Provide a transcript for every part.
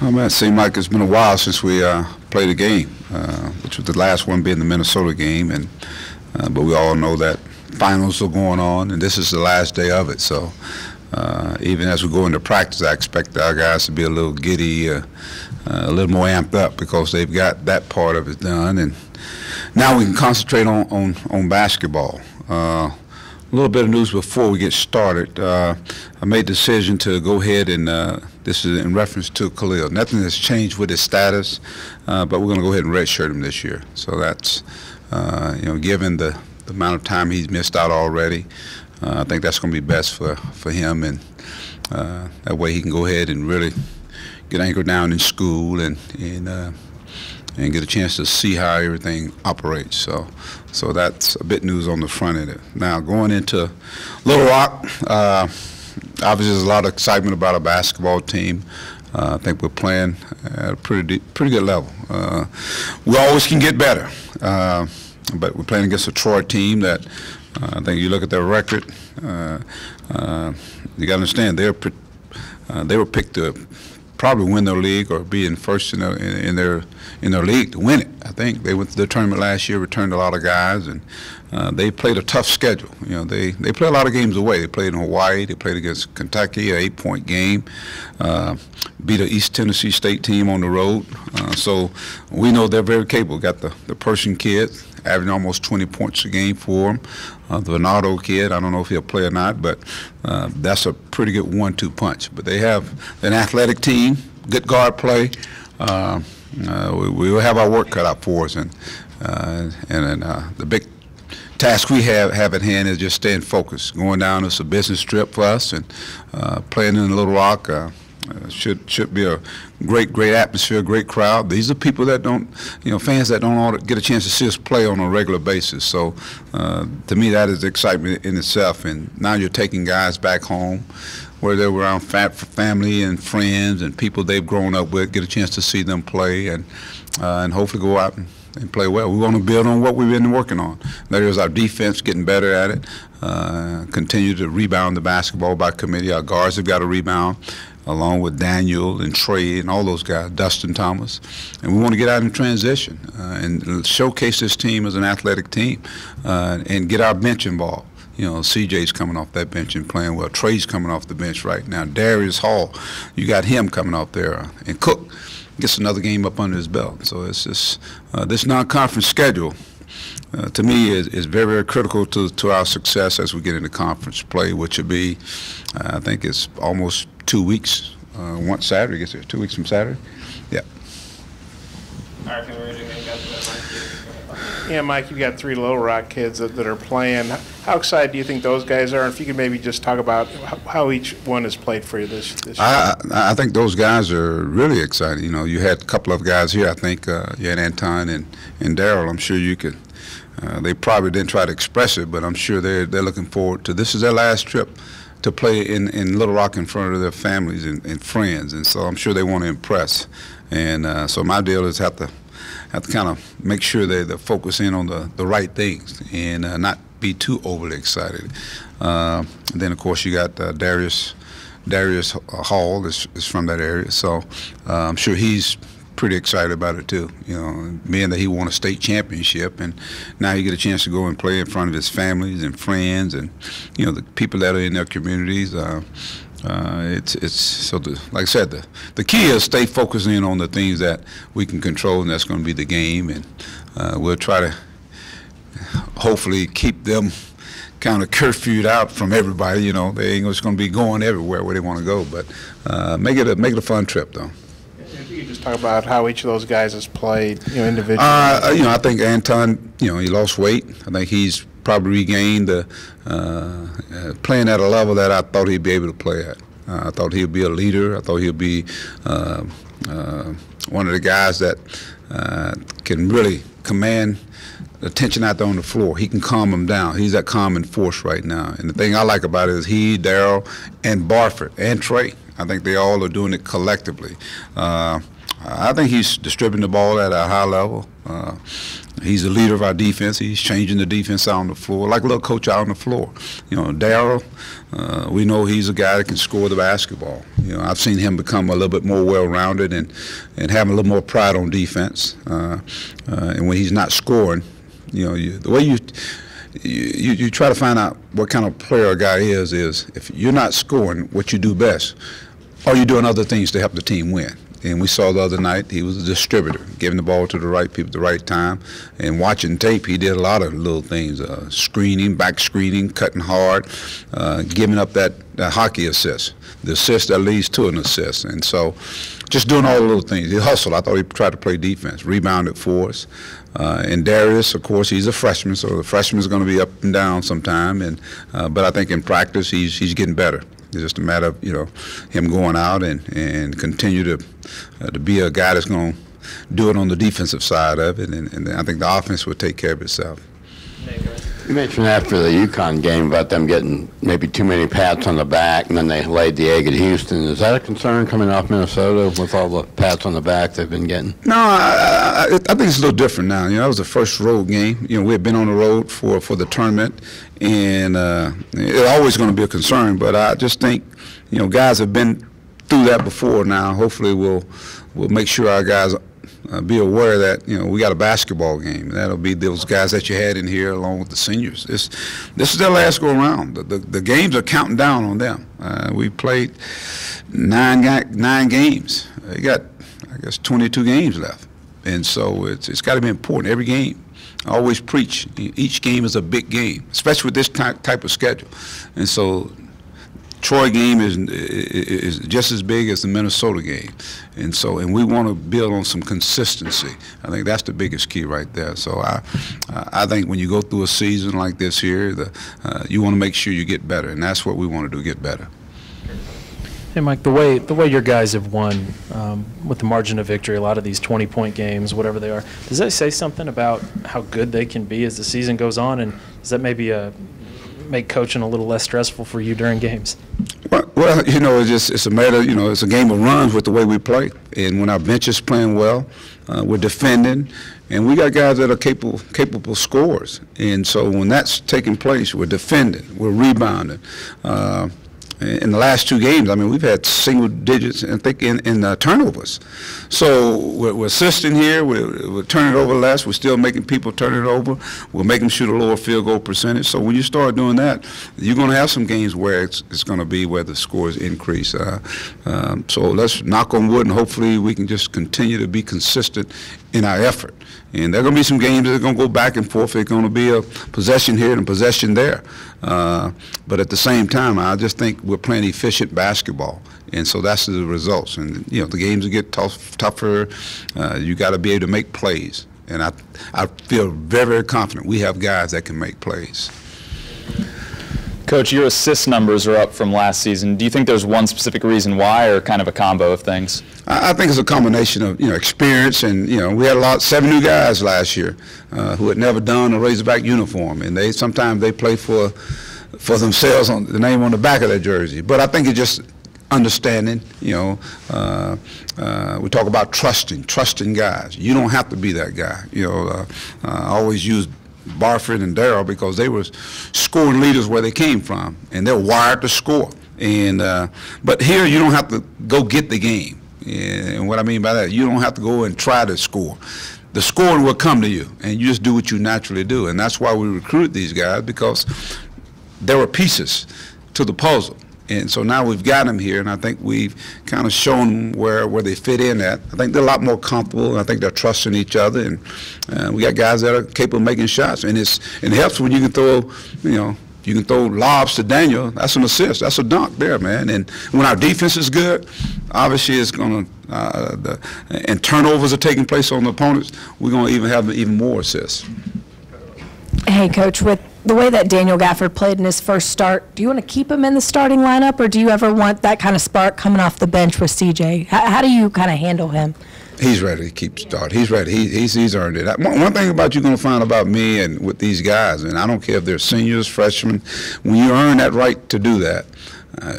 Oh man, it seemed like it's been a while since we played a game, which was the last one being the Minnesota game, and but we all know that finals are going on, and this is the last day of it. So even as we go into practice, I expect our guys to be a little giddy, a little more amped up because they've got that part of it done, and now we can concentrate on basketball. A little bit of news before we get started. I made the decision to go ahead and, this is in reference to Khalil. Nothing has changed with his status, but we're going to go ahead and redshirt him this year. So that's, given the amount of time he's missed out already, I think that's going to be best for him, and that way he can go ahead and really get anchored down in school and get a chance to see how everything operates. So that's a bit news on the front of it. Now going into Little Rock, obviously there's a lot of excitement about our basketball team. I think we're playing at a pretty good level. We always can get better, but we're playing against a Troy team that I think you look at their record. You got to understand they were picked to probably win their league or be in first in their league to win it. I think they went to the tournament last year, returned a lot of guys, and they played a tough schedule. They play a lot of games away. They played in Hawaii. They played against Kentucky, an 8-point game. Beat an East Tennessee State team on the road. So we know they're very capable. Got the Pershing kid, averaging almost 20 points a game for them. The Venado kid, I don't know if he'll play or not, but that's a pretty good 1-2 punch. But they have an athletic team, good guard play. We will have our work cut out for us, and the big task we have at hand is just staying focused. Going down, it's a business trip for us, and playing in Little Rock should be a great atmosphere, great crowd. These are people that don't, fans that don't get a chance to see us play on a regular basis. So to me, that is excitement in itself. And now you're taking guys back home where they were around family and friends and people they've grown up with, get a chance to see them play, and hopefully go out and play well. We want to build on what we've been working on. That is our defense, getting better at it, continue to rebound the basketball by committee. Our guards have got to rebound, along with Daniel and Trey and all those guys, Dustin Thomas. And we want to get out in transition and showcase this team as an athletic team and get our bench involved. CJ's coming off that bench and playing well. Trey's coming off the bench right now. Darius Hall, you got him coming off there. And Cook gets another game up under his belt. So it's just this non-conference schedule, to me, is very critical to our success as we get into conference play, which would be, I think it's almost 2 weeks. Once Saturday, I guess it's 2 weeks from Saturday. Yeah. All right, can we ready to get to that, Mike? Yeah, Mike, you've got 3 Little Rock kids that are playing. How excited do you think those guys are? If you could maybe just talk about how each one has played for you this year. I think those guys are really excited. You had a couple of guys here. I think you had Anton and Daryl. I'm sure you could. They probably didn't try to express it, but I'm sure they're looking forward to. This is their last trip to play in Little Rock in front of their families and friends, and so I'm sure they want to impress. And so my deal is have to kind of make sure they're focusing on the right things and not be too overly excited. And then of course you got Darius Hall is from that area, so I'm sure he's pretty excited about it too. Being that he won a state championship, and now you get a chance to go and play in front of his families and friends, and the people that are in their communities. Like I said, the key is stay focusing on the things that we can control, and that's going to be the game, and we'll try to hopefully keep them kind of curfewed out from everybody. They ain't just going to be going everywhere where they want to go, but make it a fun trip though. If you could just talk about how each of those guys has played, individually. I think Anton, he lost weight. I think he's probably regained playing at a level that I thought he'd be able to play at. I thought he'd be a leader. I thought he'd be one of the guys that can really command attention out there on the floor. He can calm them down. He's that calming force right now. And the thing I like about it is he, Daryl, and Barford, and Trey, I think they all are doing it collectively. I think he's distributing the ball at a high level. He's the leader of our defense. He's changing the defense out on the floor, like a little coach out on the floor. You know, Darryl, we know he's a guy that can score the basketball. You know, I've seen him become a little bit more well-rounded and having a little more pride on defense. And when he's not scoring, you know, the way you try to find out what kind of player a guy is if you're not scoring what you do best, are you doing other things to help the team win? And we saw the other night he was a distributor, giving the ball to the right people at the right time. And watching tape, he did a lot of little things, screening, back screening, cutting hard, giving up that hockey assist, the assist that leads to an assist. And so just doing all the little things. He hustled. I thought he tried to play defense, rebounded for us. And Darius, of course, he's a freshman, so the freshman's going to be up and down sometime. And but I think in practice he's getting better. It's just a matter of, you know, him going out and continue to be a guy that's going to do it on the defensive side of it, and I think the offense will take care of itself. You mentioned after the UConn game about them getting maybe too many pats on the back, and then they laid the egg at Houston. Is that a concern coming off Minnesota with all the pats on the back they've been getting? No, I think it's a little different now. You know, that was the first road game. You know, we had been on the road for the tournament, and it's always going to be a concern. But I just think, you know, guys have been through that before now. Hopefully we'll make sure our guys be aware that, you know, we got a basketball game. That'll be those guys that you had in here along with the seniors. This is their last go around. The games are counting down on them. We played nine games. They got, I guess, 22 games left, and so it's got to be important. Every game. I always preach. Each game is a big game, especially with this type of schedule, and so. Troy game is just as big as the Minnesota game, and we want to build on some consistency. I think that's the biggest key right there. So I think when you go through a season like this here, you want to make sure you get better, and that's what we want to do, get better. Hey, Mike, the way your guys have won with the margin of victory, a lot of these 20-point games, whatever they are, does that say something about how good they can be as the season goes on, and does that maybe make coaching a little less stressful for you during games? Well, you know, it's a matter, you know, it's a game of runs with the way we play. And when our bench is playing well, we're defending, and we got guys that are capable scorers. And so when that's taking place, we're defending, we're rebounding. In the last two games, I mean, we've had single digits, I think, in turnovers. So we're assisting here, we're turning it over less, we're still making people turn it over, we're making them shoot a lower field goal percentage. So when you start doing that, you're going to have some games where it's going to be where the scores increase. So let's knock on wood, and hopefully we can just continue to be consistent in our effort. And there are going to be some games that are going to go back and forth. There's going to be a possession here and a possession there. But at the same time, I just think we're playing efficient basketball. And so that's the results. And, you know, the games will get tougher. You got to be able to make plays. And I feel very, very confident we have guys that can make plays. Coach, your assist numbers are up from last season. Do you think there's one specific reason why, or kind of a combo of things? I think it's a combination of, you know, experience, and, you know, we had 7 new guys last year who had never done a Razorback uniform, and sometimes they play for themselves on the name on the back of their jersey. But I think it's just understanding, you know, we talk about trusting guys. You don't have to be that guy. You know, I always use Barford and Darryl because they were scoring leaders where they came from, and they're wired to score. And but here you don't have to go get the game. And what I mean by that, you don't have to go and try to score. The scoring will come to you, and you just do what you naturally do. And that's why we recruit these guys, because there were pieces to the puzzle. And so now we've got them here, and I think we've kind of shown them where they fit in at. I think they're a lot more comfortable, and I think they're trusting each other. And we got guys that are capable of making shots. And it helps when you can throw, you know, you can throw lobs to Daniel. That's an assist. That's a dunk there, man. And when our defense is good, obviously it's going to, and turnovers are taking place on the opponents, we're going to even have even more assists. Hey, Coach, with the way that Daniel Gafford played in his first start, do you want to keep him in the starting lineup, or do you ever want that kind of spark coming off the bench with CJ? How do you kind of handle him? He's ready to keep starting. He's ready. He's earned it. One thing about you're going to find about me and with these guys, and I don't care if they're seniors, freshmen, when you earn that right to do that,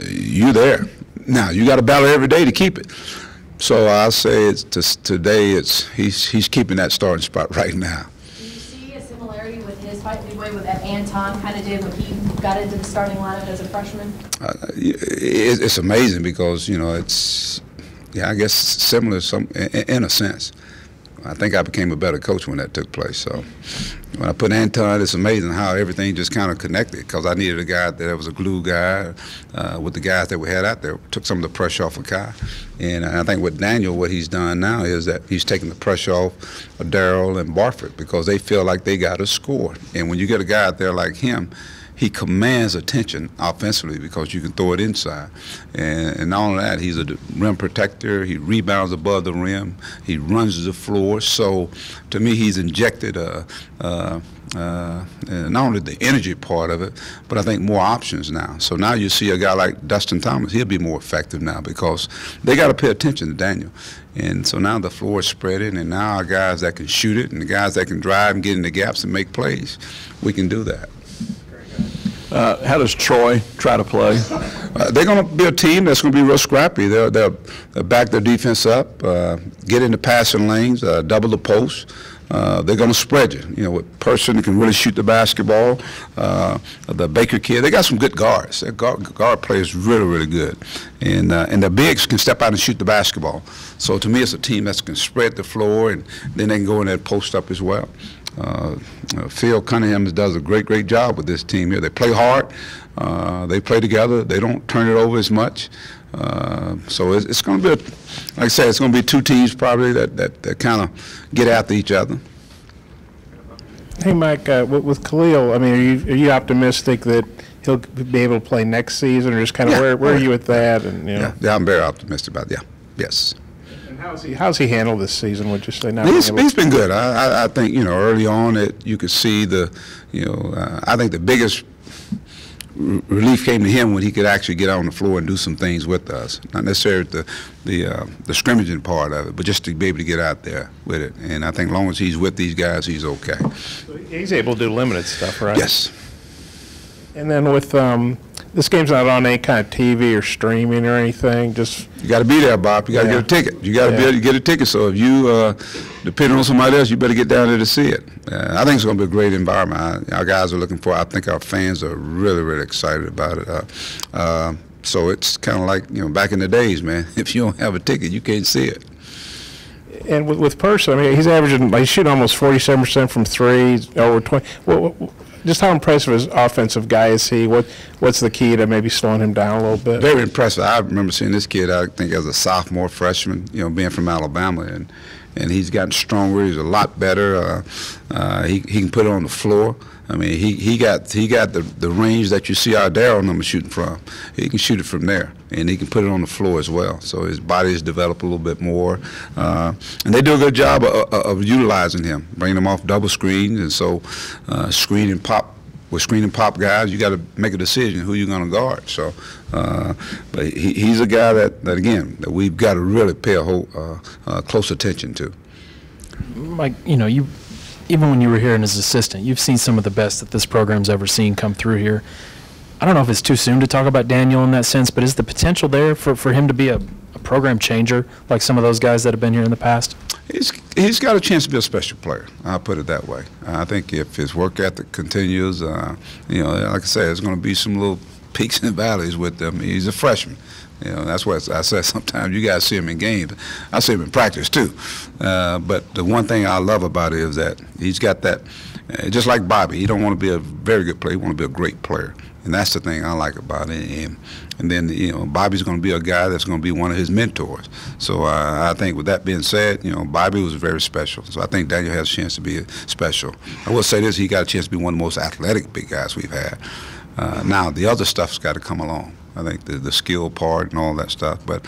you're there. Now, you got to battle every day to keep it. So I'll say today he's keeping that starting spot right now. enjoy what that Anton kind of did when he got into the starting lineup as a freshman? It's amazing because, you know, it's, yeah, I guess similar in a sense. I think I became a better coach when that took place. So when I put Anton, it's amazing how everything just kind of connected, because I needed a guy that was a glue guy with the guys that we had out there. Took some of the pressure off of Kai. And I think with Daniel, what he's done now is that he's taking the pressure off of Darrell and Barford, because they feel like they got to score. And when you get a guy out there like him, he commands attention offensively because you can throw it inside. And not only that, he's a rim protector. He rebounds above the rim. He runs the floor. So to me, he's injected not only the energy part of it, but I think more options now. So now you see a guy like Dustin Thomas. He'll be more effective now because they got to pay attention to Daniel. And so now the floor is spreading, and now our guys that can shoot it and the guys that can drive and get in the gaps and make plays, we can do that. How does Troy try to play? They're going to be a team that's going to be real scrappy. They'll back their defense up, get into passing lanes, double the post. They're going to spread you. You know, with Person who can really shoot the basketball, the Baker kid. They got some good guards. Their guard play is really, really good. And the bigs can step out and shoot the basketball. So to me, it's a team that can spread the floor, and then they can go in there and post up as well. Phil Cunningham does a great job with this team here. They play hard. They play together. They don't turn it over as much. So it's going to be, like I said, it's going to be two teams probably that kind of get after each other. Hey, Mike, with Khalil, I mean, are you optimistic that he'll be able to play next season, or just kind of where are you with that? And you know? Yeah, I'm very optimistic about it. Yeah, yes. How's he handled this season? Would you say now? He's been good. I think, you know, early on you could see I think the biggest relief came to him when he could actually get out on the floor and do some things with us. Not necessarily the scrimmaging part of it, but just to be able to get out there with it. And I think as long as he's with these guys, he's okay. So he's able to do limited stuff, right? Yes. And then with this game's not on any kind of TV or streaming or anything. Just you got to be there, Bob. You got to get a ticket. You got to be able to get a ticket. So if you depend on somebody else, you better get down there to see it. I think it's going to be a great environment. Our guys are looking for it. I think our fans are really excited about it. So it's kind of like, you know, back in the days, man. If you don't have a ticket, you can't see it. And with Person, I mean, he's shooting almost 47% from three, over 20. Just how impressive his offensive guy is he? What's the key to maybe slowing him down a little bit? Very impressive. I remember seeing this kid, I think, as a sophomore freshman, you know, being from Alabama, and he's gotten stronger. He's a lot better. He can put it on the floor. I mean, he got the range that you see our Darrell number shooting from. He can shoot it from there, and he can put it on the floor as well. So his body has developed a little bit more, and they do a good job of utilizing him, bringing him off double screens, and so screen and pop. With screen and pop guys, you got to make a decision who you're going to guard. So, but he's a guy that again that we've got to really pay a whole close attention to. Mike, you know, even when you were here as an assistant, you've seen some of the best that this program's ever seen come through here. I don't know if it's too soon to talk about Daniel in that sense, but is the potential there for him to be a program changer like some of those guys that have been here in the past? He's got a chance to be a special player. I'll put it that way. I think if his work ethic continues, you know, like I said, there's going to be some little peaks and valleys with him. He's a freshman. You know, that's what I said sometimes you guys see him in games. I see him in practice too. But the one thing I love about it is that he's got that, just like Bobby, he don't want to be a very good player, he want to be a great player. And that's the thing I like about it. And then, you know, Bobby's going to be a guy that's going to be one of his mentors. So I think with that being said, you know, Bobby was very special. So I think Daniel has a chance to be special. I will say this, he got a chance to be one of the most athletic big guys we've had. Now, the other stuff's got to come along. I think the skill part and all that stuff. But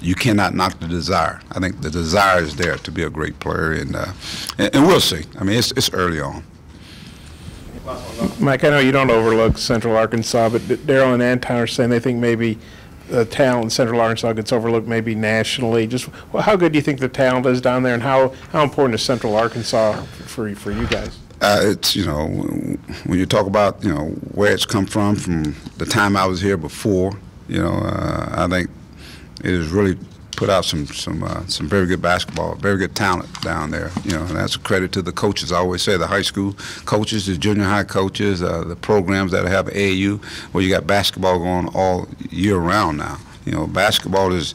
you cannot knock the desire. I think the desire is there to be a great player. And we'll see. I mean, it's early on. Mike, I know you don't overlook Central Arkansas, but Darrell and Anton are saying they think maybe the talent in Central Arkansas gets overlooked maybe nationally. Just how good do you think the talent is down there, and how important is Central Arkansas for you guys? It's, you know, when you talk about, you know, where it's come from the time I was here before, you know, I think it has really put out some very good basketball, very good talent down there. You know, and that's a credit to the coaches. I always say the high school coaches, the junior high coaches, the programs that have AAU, where you got basketball going all year round now. You know, basketball is,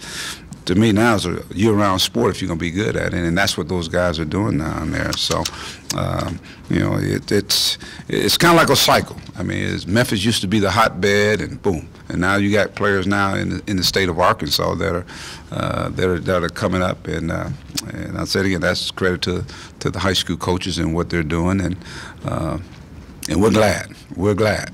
to me now, is a year-round sport if you're going to be good at it, and that's what those guys are doing down there. So, you know, it's kind of like a cycle. I mean, Memphis used to be the hotbed, and boom, and now you got players now in the state of Arkansas that are coming up, and I said again, that's credit to the high school coaches and what they're doing, and we're glad. We're glad.